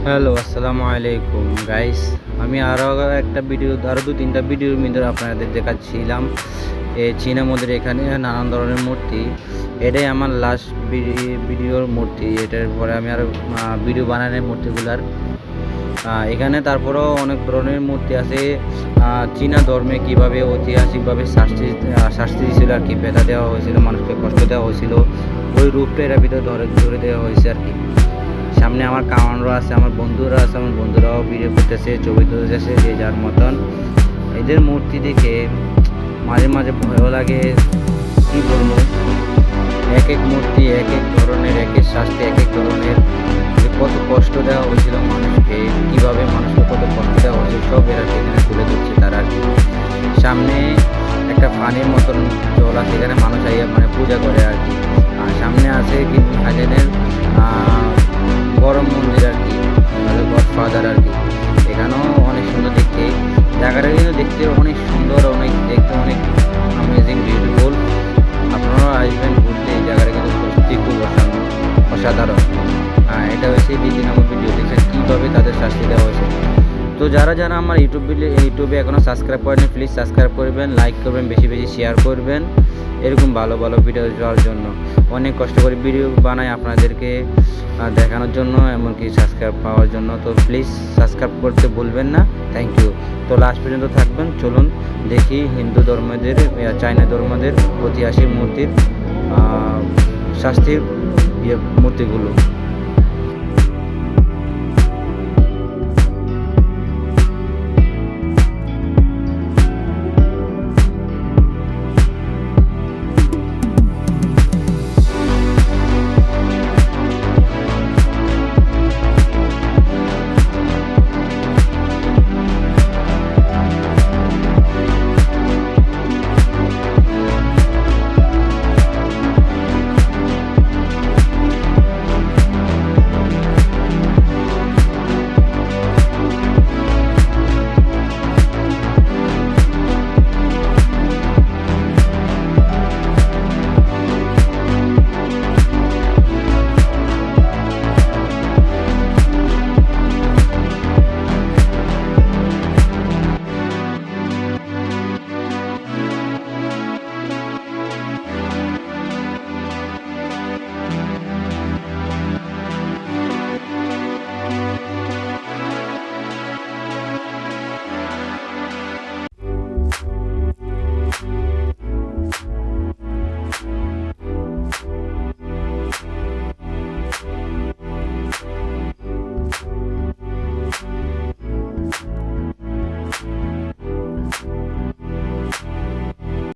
Hello, আসসালামু আলাইকুম guys. আমি একটা ভিডিও, আরও দু তিনটা ভিডিওর মধ্যে আপনাদের দেখাচ্ছিলাম এই চীনা মন্দির। এখানে নানান ধরনের মূর্তি। এটাই আমার লাস্ট ভিডিওর মূর্তি। এটার পরে আমি আরও ভিডিও বানানোর মূর্তিগুলার এখানে তারপরেও অনেক ধরনের মূর্তি আছে। চীনা ধর্মে কীভাবে ঐতিহাসিকভাবে শাস্তি দিয়েছিল আর কি, ব্যথা দেওয়া হয়েছিল, মানুষকে কষ্ট দেওয়া হয়েছিল, ওই রূপটা এটার ভিতরে ধরে দেওয়া হয়েছে আর কি। সামনে আমার কামানরা আছে, আমার বন্ধুরা আছে, আমার বন্ধুরাও ভিডিও করতেছে, ছবি তুলতেছে যে যার মতন। এদের মূর্তি দেখে মাঝে মাঝে ভয়ও লাগে। কি বলবো, এক এক মূর্তি এক এক ধরনের, এক এক শাস্তি এক এক ধরনের, যে কত কষ্ট দেওয়া হয়েছিল মানুষকে, কীভাবে মানুষকে কত কষ্ট দেওয়া হয়েছিল, সব এরা এখানে তুলে ধরছে তারা আর কি। সামনে একটা পানির মতন জল আছে, এখানে মানুষ আইয়া মানে পূজা করে আর কি। আর সামনে আছে কিন্তু হাজারের বড় মন্দির আর কি, গডফাদার আর কি। এখানেও অনেক সুন্দর দেখতে, জায়গাটা কিন্তু দেখতে অনেক সুন্দর, অনেক দেখতে অনেক অ্যামেজিং বিউটিফুল। আপনারাও আসবেন ঘুরতে, এই জায়গাটা কিন্তু সত্যি খুব অসাধারণ। এটা হচ্ছে 2 নম্বর ভিডিও, দেখছেন কীভাবে তাদের শাস্তি দেওয়া হয়েছে। তো যারা যারা আমার ইউটিউবে এখনও সাবস্ক্রাইব করেনি, প্লিজ সাবস্ক্রাইব করবেন, লাইক করবেন, বেশি বেশি শেয়ার করবেন এরকম ভালো ভালো ভিডিও যাওয়ার জন্য। অনেক কষ্ট করে ভিডিও বানাই আপনাদেরকে দেখানোর জন্য, এমনকি সাবস্ক্রাইব পাওয়ার জন্য। তো প্লিজ সাবস্ক্রাইব করতে ভুলবেন না। Thank you. তো লাস্ট পর্যন্ত থাকবেন। চলুন দেখি হিন্দু ধর্মদের, চাইনা ধর্মদের ঐতিহাসিক মূর্তির শাস্তির মূর্তিগুলো।